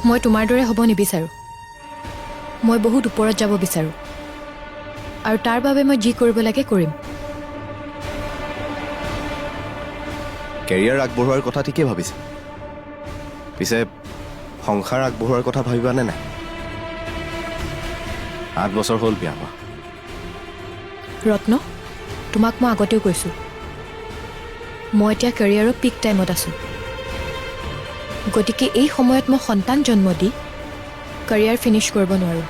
মই তোমাৰ দৰে হ'ব নিবিচাৰোঁ। মই বহুত ওপৰত যাব বিচাৰোঁ আৰু তাৰ বাবে মই যি কৰিব লাগে কৰিম। কেৰিয়াৰ আগবঢ়োৱাৰ কথা ঠিকেই ভাবিছে, পিছে সংসাৰ আগবঢ়োৱাৰ কথা ভাবিবানে নাই? 8 বছৰ হ'ল বিয়া হোৱা। ৰত্ন, তোমাক মই আগতেও কৈছোঁ, মই এতিয়া কেৰিয়াৰৰ পিক টাইমত আছোঁ। গতিকে এই সময়ত মই সন্তান জন্ম দি কেৰিয়াৰ ফিনিছ কৰিব নোৱাৰোঁ।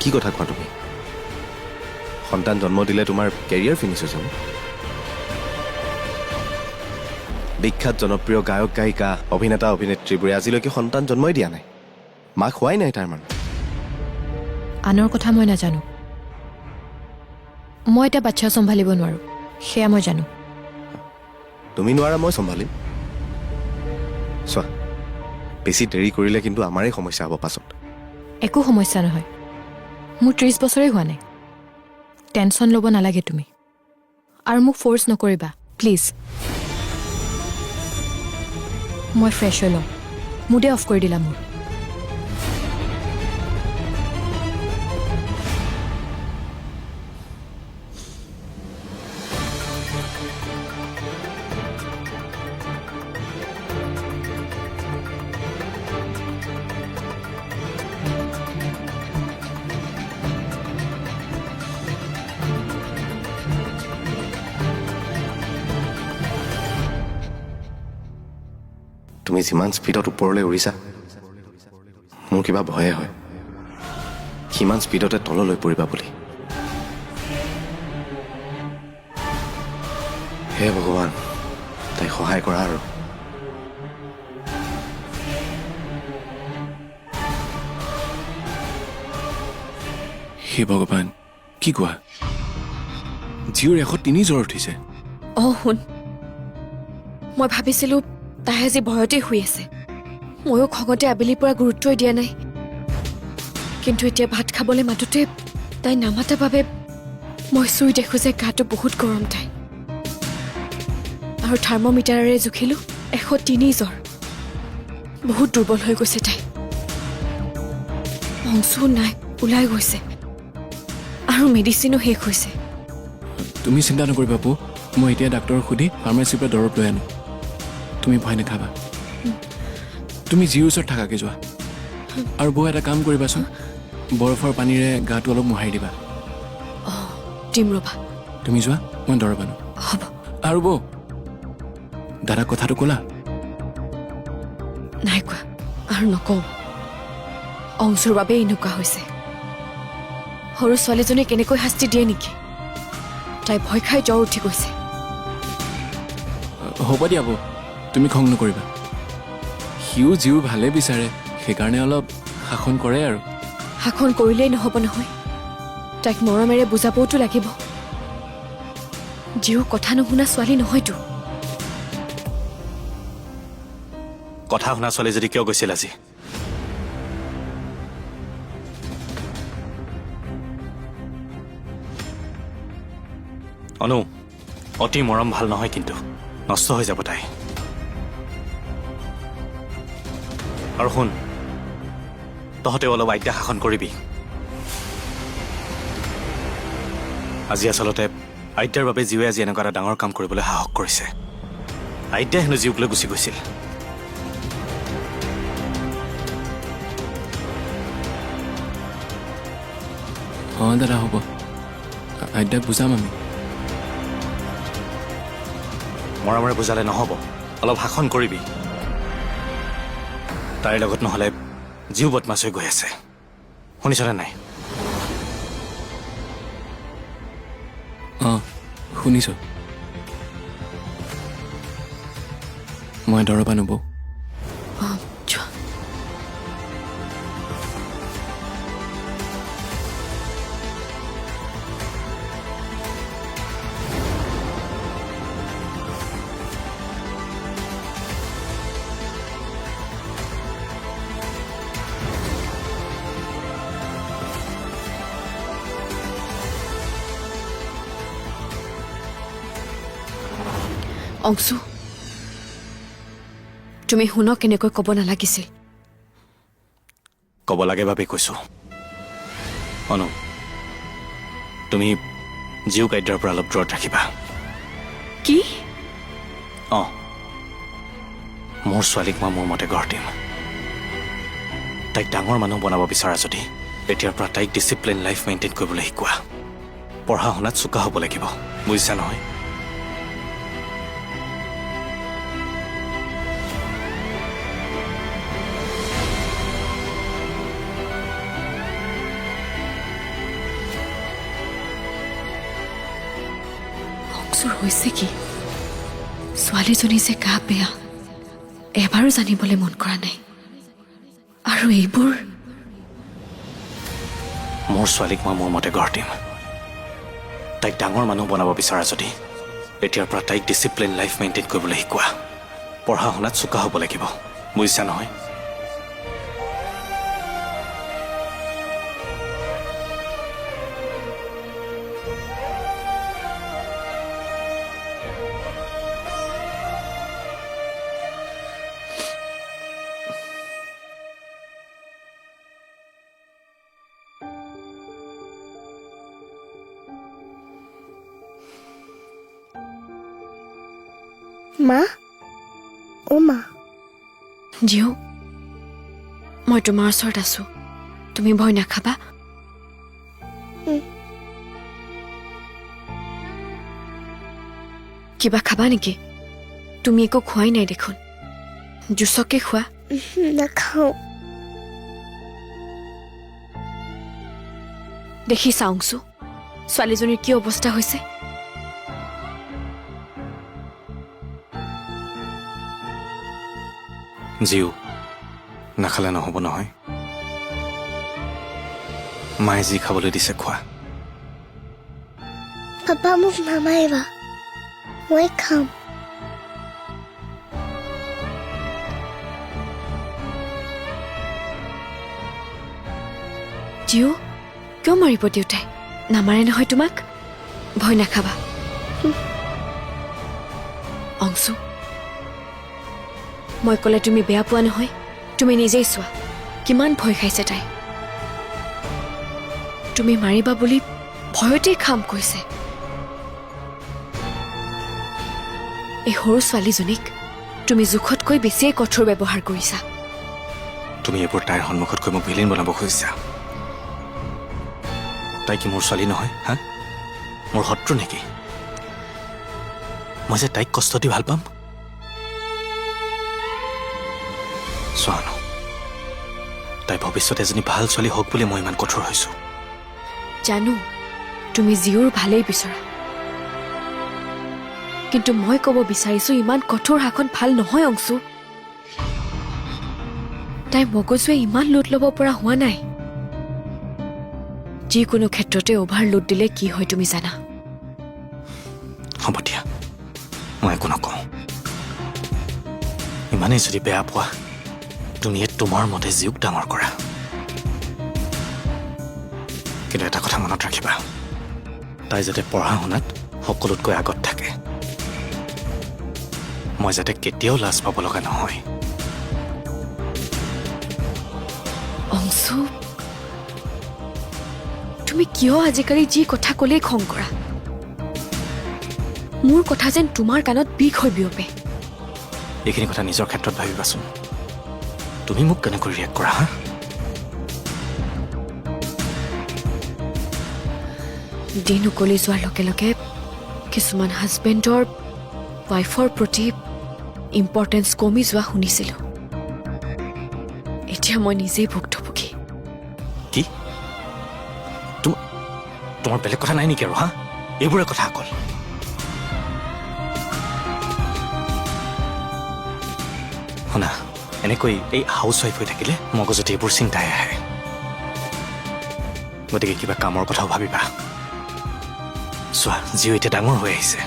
কি কথা কোৱা তুমি? সন্তান জন্ম দিলে তোমাৰ কেৰিয়াৰ ফিনিছ হৈ যাব? বিখ্যাত জনপ্ৰিয় গায়ক গায়িকা, অভিনেতা অভিনেত্ৰীবোৰে আজিলৈকে সন্তান জন্মই দিয়া নাই, মাক হোৱাই নাই তাৰ মানে। আনৰ কথা মই নাজানো। মই এতিয়া বাচ্ছা চম্ভালিব নোৱাৰোঁ, সেয়া মই জানো। তুমি নোৱাৰা, মই চম্ভালিম। চোৱা, বেছি দেৰি কৰিলে কিন্তু আমাৰেই সমস্যা হ'ব পাছত। একো সমস্যা নহয়, মোৰ 30 বছৰেই হোৱা নাই। টেনশ্যন ল'ব নালাগে তুমি, আৰু মোক ফ'ৰ্চ নকৰিবা প্লিজ। মই ফ্ৰেছ হৈ লওঁ। মুডে অফ কৰি দিলা মোৰ। তুমি যিমান স্পীডত ওপৰলৈ উৰিছা, মোৰ কিবা ভয়ে হয় সিমান স্পীডতে তললৈ পৰিবা বুলি। হে ভগৱান, তাইক সহায় কৰা আৰু। হে ভগৱান, কি কোৱা? জিঅ'ৰ 103 জ্বৰ উঠিছে। অঁ শুন, মই ভাবিছিলোঁ তাই আজি ভয়তে শুই আছে। ময়ো খঙতে আবেলিৰ পৰা গুৰুত্বই দিয়া নাই, কিন্তু এতিয়া ভাত খাবলৈ মাতোতে তাই নামাতা বাবে মই চুই দেখোঁ যে গাটো বহুত গৰম তাই। আৰু থাৰ্মোমিটাৰেৰে জুখিলোঁ 103 জ্বৰ। বহুত দুৰ্বল হৈ গৈছে তাই। অংশও নাই, ওলাই গৈছে, আৰু মেডিচিনো শেষ হৈছে। তুমি চিন্তা নকৰিবা পু, মই এতিয়া ডাক্তৰক সুধি ফাৰ্মাচীৰ পৰা দৰৱ লৈ আনো। তুমি ভয় নাখাবা। তুমি জিৰ ওচৰত থাকাকৈ যোৱা, আৰু বৌ এটা কাম কৰিবাচোন, বৰফৰ পানীৰে গাটো অলপ মোহাৰি দিবা। অঁ দিম ৰ'বা। তুমি যোৱা, মই দৰৱ আনো। হ'ব। আৰু বৌ, দাদাক কথাটো ক'লা? নাই কোৱা, আৰু নকওঁ। অংশুৰ বাবে এনেকুৱা হৈছে। সৰু ছোৱালীজনীয়ে কেনেকৈ শাস্তি দিয়ে নেকি? তাই ভয় খাই জ্বৰ উঠি গৈছে। হ'ব দিয়া বৌ, তুমি খং নকৰিবা। সিও জিও ভালে বিচাৰে, সেইকাৰণে অলপ শাসন কৰে আৰু। শাসন কৰিলেই নহ'ব নহয়, তাইক মৰমেৰে বুজাবওতো লাগিব। যিও কথা নুশুনা ছোৱালী নহয়তো। কথা শুনা ছোৱালী যদি কিয় গৈছিল আজি? অনু, অতি মৰম ভাল নহয়, কিন্তু নষ্ট হৈ যাব তাই। আৰু শুন, তহঁতে অলপ আজ্ঞা শাসন কৰিবি। আজি আচলতে আইতাৰ বাবে জীৱে আজি এনেকুৱা এটা ডাঙৰ কাম কৰিবলৈ সাহস কৰিছে। আইতাই হেনো জীওক লৈ গুচি গৈছিল। অঁ দাদা হ'ব, আইতাক বুজাম আমি। মৰমেৰে বুজালে নহ'ব, অলপ শাসন কৰিবি। তাইৰ লগত নহ'লে জীও বদমাছ হৈ গৈ আছে, শুনিছনে নাই? অঁ শুনিছোঁ। মই দৰৱ আনো বৌ। অঁ যোৱা। অংশু তুমি শুনক কেনেকৈ ক'ব নালাগিছিল ক'ব লাগে বাবে কৈছোঁ অনু তুমি জীউক আইডিয়াৰ পৰা অলপ দূৰত ৰাখিবা কি অঁ মোৰ ছোৱালীক মই মোৰ মতে গঢ় দিম তাইক ডাঙৰ মানুহ বনাব বিচৰা যদি এতিয়াৰ পৰা তাইক ডিচিপ্লিন লাইফ মেইনটেইন কৰিবলৈ শিকোৱা পঢ়া শুনাত চোকা হ'ব লাগিব বুজিছা নহয় অংশুৰ হৈছে কি ছোৱালীজনী যে গা বেয়া এবাৰো জানিবলৈ মন কৰা নাই আৰু এইবোৰ মোৰ ছোৱালীক মই মোৰ মতে গঢ় দিম তাইক ডাঙৰ মানুহ বনাব বিচৰা যদি এতিয়াৰ পৰা তাইক ডিচিপ্লিন লাইফ মেইনটেইন কৰিবলৈ শিকোৱা পঢ়া শুনাত চোকা হ'ব লাগিব বুজিছা নহয় মা অ' মা জিও মই তোমাৰ ওচৰত আছো তুমি ভয় নাখাবা কিবা খাবা নেকি তুমি একো খোৱাই নাই দেখোন জুচকে খোৱা নাখাওঁ দেখিছা অংশু ছোৱালীজনীৰ কি অৱস্থা হৈছে জিউ নাখালে নহ'ব নহয় মায়ে যি খাবলৈ দিছে খোৱা পাপা মোক নামাৰিবা মই খাম জিও কিয় মাৰিব দেউতাই নামাৰে নহয় তোমাক ভয় নাখাবা অংশু মই ক'লে তুমি বেয়া পোৱা নহয় তুমি নিজেই চোৱা কিমান ভয় খাইছে তাই তুমি মাৰিবা বুলি ভয়তেই খাম কৈছে এই সৰু ছোৱালীজনীক তুমি জোখতকৈ বেছিয়ে কঠোৰ ব্যৱহাৰ কৰিছা তুমি এইবোৰ তাইৰ সন্মুখতকৈ মোক ভিলেন বনাব খুজিছা তাই কি মোৰ ছোৱালী নহয় হা মোৰ শত্ৰু নেকি মই যে তাইক কষ্ট দি ভাল পাম চোৱা ন তাই ভৱিষ্যতে এজনী ভাল ছোৱালী হওক বুলি মই ইমান কঠোৰ হৈছো জানো তুমি জীউৰ ভালেই বিচৰা কিন্তু মই ক'ব বিচাৰিছো ইমান কঠোৰ শাসন ভাল নহয় অংশু তাই মগজুৱে ইমান লোড ল'ব পৰা হোৱা নাই যিকোনো ক্ষেত্ৰতে অভাৰলোড দিলে কি হয় তুমি জানা হ'ব দিয়া মই একো নকওঁ ইমানেই যদি বেয়া পোৱা তুমি তোমাৰ মতে জীউক ডাঙৰ কৰা কিন্তু এটা কথা মনত ৰাখিবা তাই যাতে পঢ়া শুনাত সকলোতকৈ আগত থাকে মই যাতে কেতিয়াও লাজ পাব লগা নহয় অংশু তুমি কিয় আজিকালি যি কথা ক'লেই খং কৰা মোৰ কথা যেন তোমাৰ কাণত বিষ হৈ বিয়পে এইখিনি কথা নিজৰ ক্ষেত্ৰত ভাবিবাচোন তুমি মোক কেনেকৈ ৰিয়েক্ট কৰা হা দিন উকলি যোৱাৰ লগে লগে কিছুমান হাজবেণ্ডৰ ৱাইফৰ প্ৰতি ইম্পৰ্টেঞ্চ কমি যোৱা শুনিছিলোঁ এতিয়া মই নিজেই ভুক্তভোগী কি তোমাৰ বেলেগ কথা নাই নেকি আৰু হা এইবোৰে কথা অকল শুনা এনেকৈ এই হাউচ ৱাইফ হৈ থাকিলে মগজুত এইবোৰ চিন্তাই আহে গতিকে কিবা কামৰ কথাও ভাবিবা চোৱা জিও এতিয়া ডাঙৰ হৈ আহিছে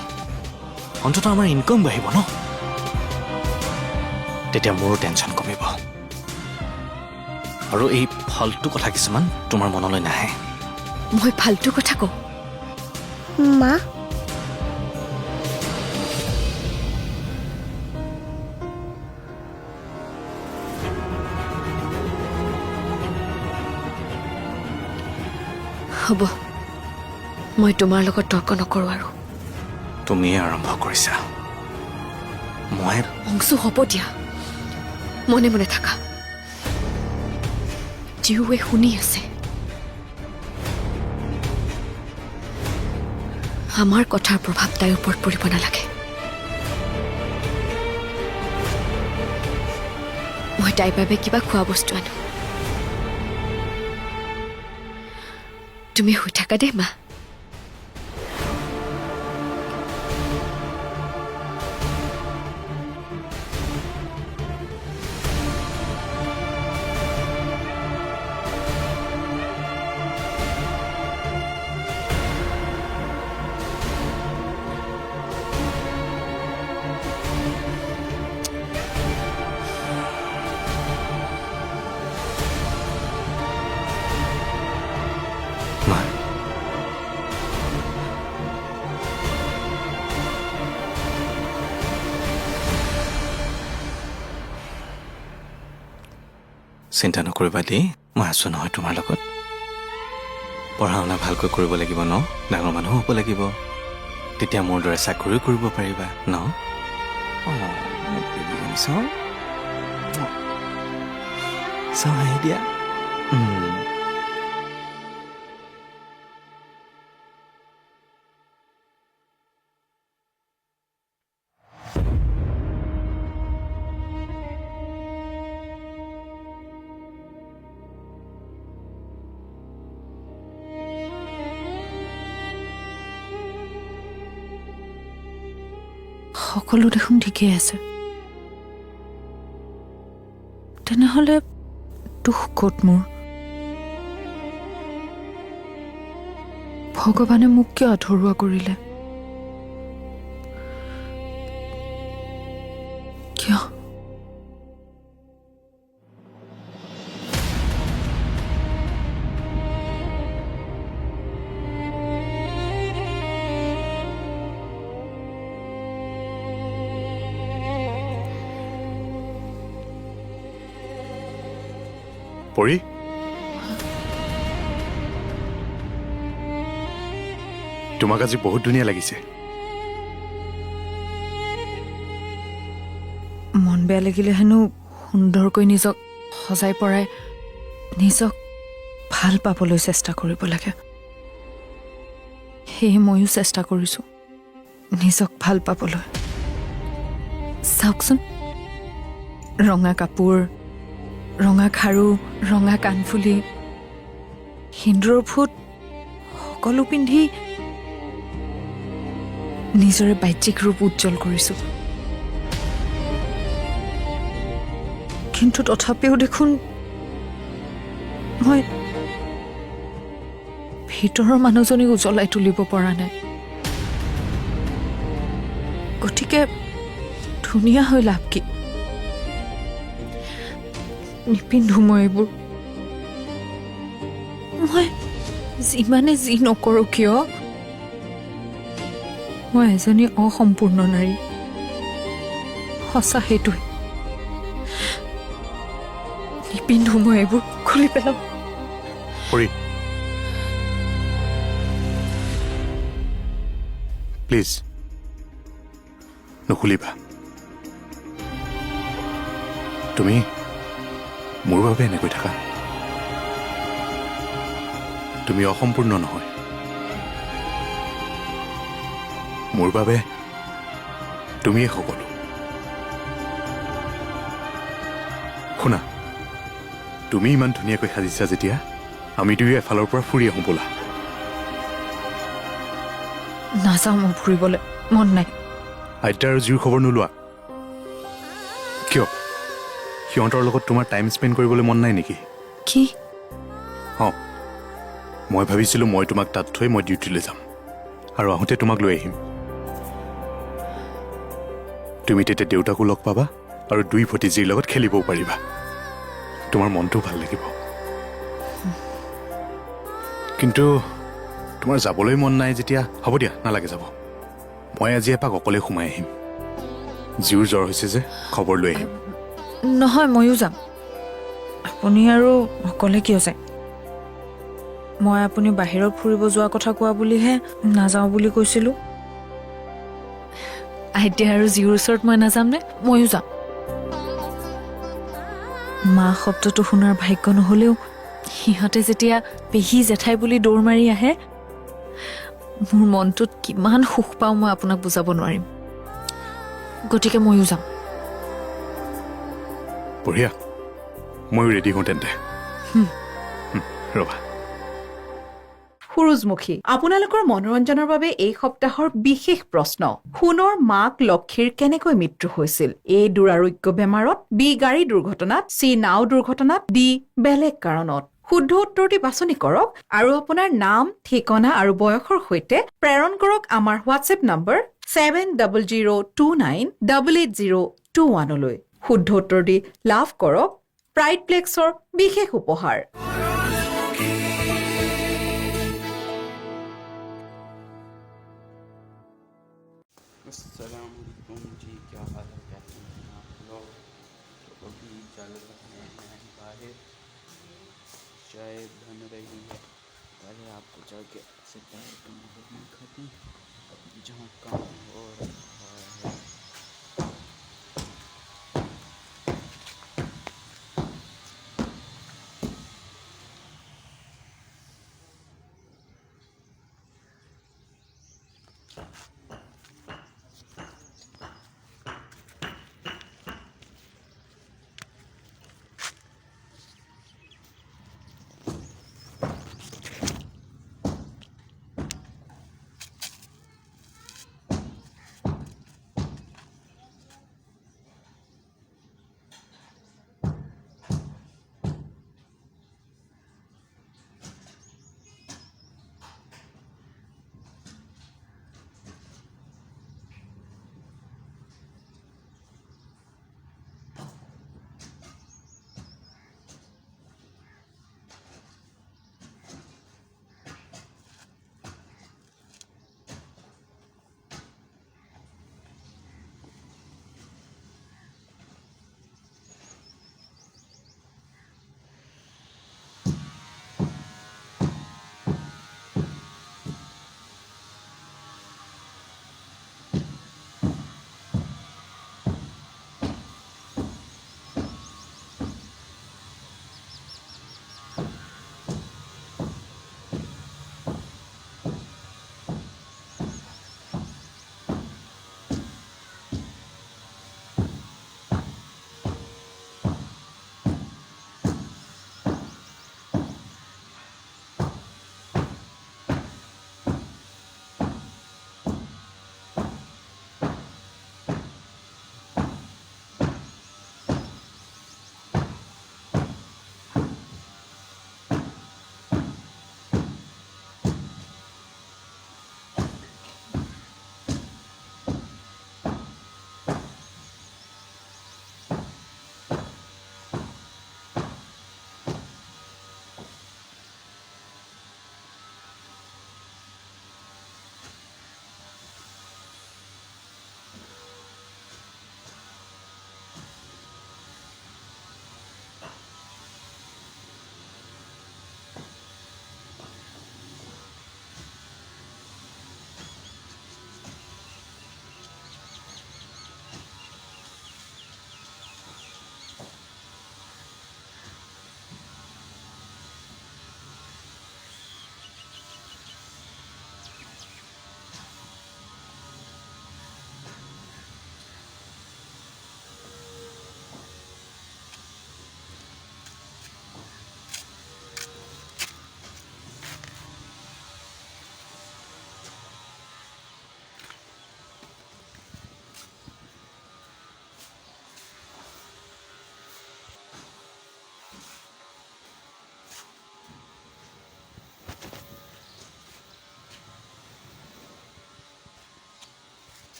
অন্ততঃ আমাৰ ইনকাম বাঢ়িব ন তেতিয়া মোৰো টেনশ্যন কমিব আৰু এই ফাল্টু কথা কিছুমান তোমাৰ মনলৈ নাহে মই ফাল্টু কথা কওঁ মা হ'ব মই তোমাৰ লগত তৰ্ক নকৰোঁ আৰু তুমিয়ে আৰম্ভ কৰিছা মই অংশু হ'ব দিয়া মনে মনে থাকা জীৱে শুনি আছে আমাৰ কথাৰ প্ৰভাৱ তাইৰ ওপৰত পৰিব নালাগে মই তাইৰ বাবে কিবা খোৱা বস্তু আনো তুমি শুই থাকা দেই মা মা চিন্তা নকৰিবা দেই মই আছো নহয় তোমাৰ লগত পঢ়া শুনা ভালকৈ কৰিব লাগিব ন ডাঙৰ মানুহ হ'ব লাগিব তেতিয়া মোৰ দৰে চাকৰিও কৰিব পাৰিবা ন চাওঁ আহি দিয়া সকলো দেখোন ঠিকেই আছে তেনেহ'লে দুখ ক'ত মোৰ ভগৱানে মোক কিয় আধৰুৱা কৰিলে কিয় পৰি তোমাক আজি বহুত ধুনীয়া লাগিছে মন বেয়া লাগিলে হেনো সুন্দৰকৈ নিজক সজাই পৰাই নিজক ভাল পাবলৈ চেষ্টা কৰিব লাগে সেয়ে ময়ো চেষ্টা কৰিছোঁ নিজক ভাল পাবলৈ চাওকচোন ৰঙা কাপোৰ ৰঙা খাৰু ৰঙা কাণফুলি সিন্দুৰৰ ফুট সকলো পিন্ধি নিজৰে বাহ্যিক ৰূপ উজ্জ্বল কৰিছোঁ কিন্তু তথাপিও দেখোন মই ভিতৰৰ মানুহজনীক উজ্বলাই তুলিব পৰা নাই গতিকে ধুনীয়া হৈ লাভ কি নিপিন্ধো মই এইবোৰ মই যিমানে যি নকৰোঁ কিয় মই এজনী অসম্পূৰ্ণ নাৰী সঁচা সেইটোৱে নিপিন্ধো মই এইবোৰ খুলি পেলাওঁ পৰি প্লিজ নুখুলিবা তুমি মোৰ বাবে এনেকৈ থাকা তুমি অসম্পূৰ্ণ নহয় মোৰ বাবে তুমিয়ে সকলো শুনা তুমি ইমান ধুনীয়াকৈ সাজিছা যেতিয়া আমি দুয়ো এফালৰ পৰা ফুৰি আহোঁ ব'লা নাযাওঁ মই ফুৰিবলৈ মন নাই আইতা আৰু জীৰ খবৰ নোলোৱা কিয় সিহঁতৰ লগত তোমাৰ টাইম স্পেণ্ড কৰিবলৈ মন নাই নেকি কি অঁ মই ভাবিছিলোঁ মই তোমাক তাত থৈ মই ডিউটিলৈ যাম আৰু আহোঁতে তোমাক লৈ আহিম তুমি তেতিয়া দেউতাকো লগ পাবা আৰু দুই ভতিজীৰ লগত খেলিবও পাৰিবা তোমাৰ মনটো ভাল লাগিব কিন্তু তোমাৰ যাবলৈ মন নাই যেতিয়া হ'ব দিয়া নালাগে যাব মই আজি এপাক অকলে সোমাই আহিম জীউৰ জ্বৰ হৈছে যে খবৰ লৈ আহিম নহয় ময়ো যাম আপুনি আৰু অকলে কিয় যায় মই আপুনি বাহিৰত ফুৰিব যোৱা কথা কোৱা বুলিহে নাযাওঁ বুলি কৈছিলোঁ। এতিয়া আৰু জিউৰ ওচৰত মই নাযাম নে? ময়ো যাম। মা শব্দটো শুনাৰ ভাগ্য নহ'লেও সিহঁতে যেতিয়া পেহী জেঠাই বুলি দৌৰ মাৰি আহে, মোৰ মনটোত কিমান সুখ পাওঁ মই আপোনাক বুজাব নোৱাৰিম। গতিকে ময়ো যাম। বঢ়িয়া, ময়ো ৰেডি হওঁ তেন্তে। ৰ'বা। সুৰুজমুখী, আপোনালোকৰ মনোৰঞ্জনৰ বাবে এই সপ্তাহৰ বিশেষ প্ৰশ্ন: সোণৰ মাক লক্ষীৰ কেনেকৈ মৃত্যু হৈছিল? এ দুৰাৰোগ্য বেমাৰত, বি গাড়ী দুৰ্ঘটনাত, চি নাও দুৰ্ঘটনাত, ডি বেলেগ কাৰণত। শুদ্ধ উত্তৰটি বাছনি কৰক আৰু আপোনাৰ নাম, ঠিকনা আৰু বয়সৰ সৈতে প্ৰেৰণ কৰক আমাৰ হোৱাটছএপ নম্বৰ 7029880221লৈ। শুদ্ধ উত্তৰ দি লাভ কৰক প্ৰাইড প্লেক্সৰ বিশেষ উপহাৰ। अस्सलामुअलैकुम जी, क्या हाल है? कैसे हैं आप लोग? तो अभी चल रहे हैं बाहर, चाय बन रही है। पहले आपको जाके से पैर खाती जहाँ काम हो रहा है।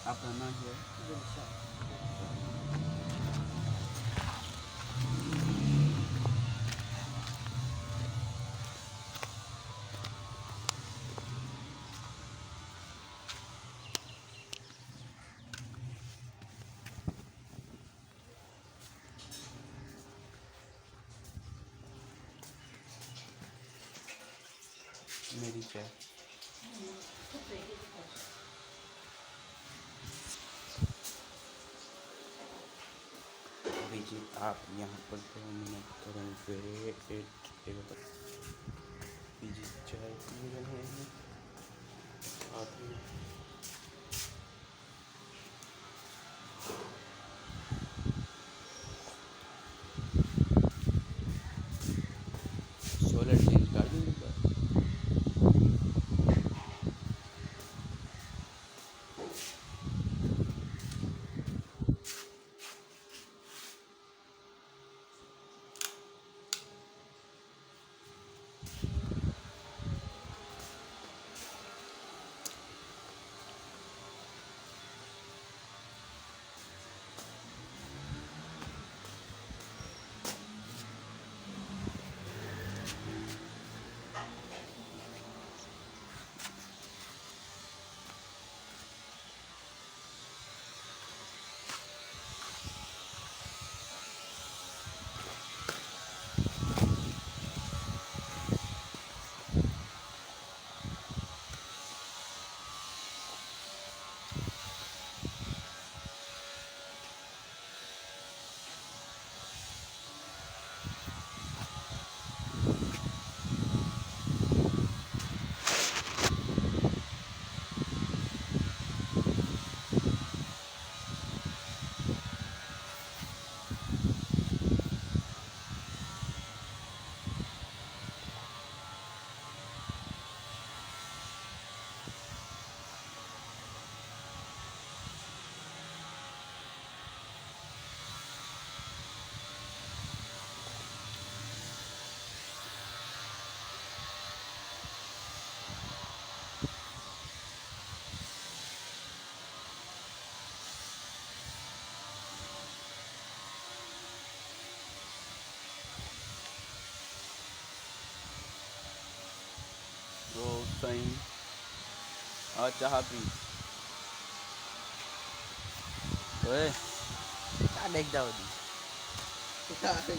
आपका नाम क्या है? बीजी चाय अभिजीत आप यहाँ पर 2 मिनट तुरंत वेट बीजी चाय पी रहे हैं साथ में सोलर चेंज कर दूँगी वो सही और चाह पी ओए क्या देख जाओ दी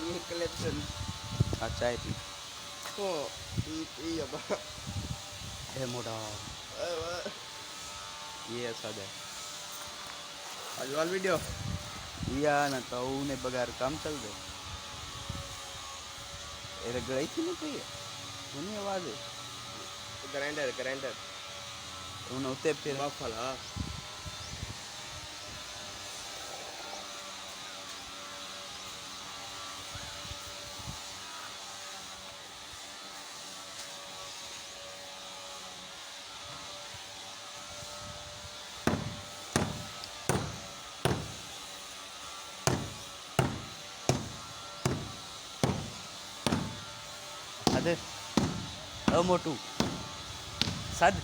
ये कलेक्शन अच्छा है पी हे मोटा ये ऐसा दे अजवाल वीडियो या ना तो उन्हें बगैर काम चल दे ये गई थी नहीं कोई उन्हें आवाज है ग्राइंडर उन्हें उते फिर फला अदे मोटू सद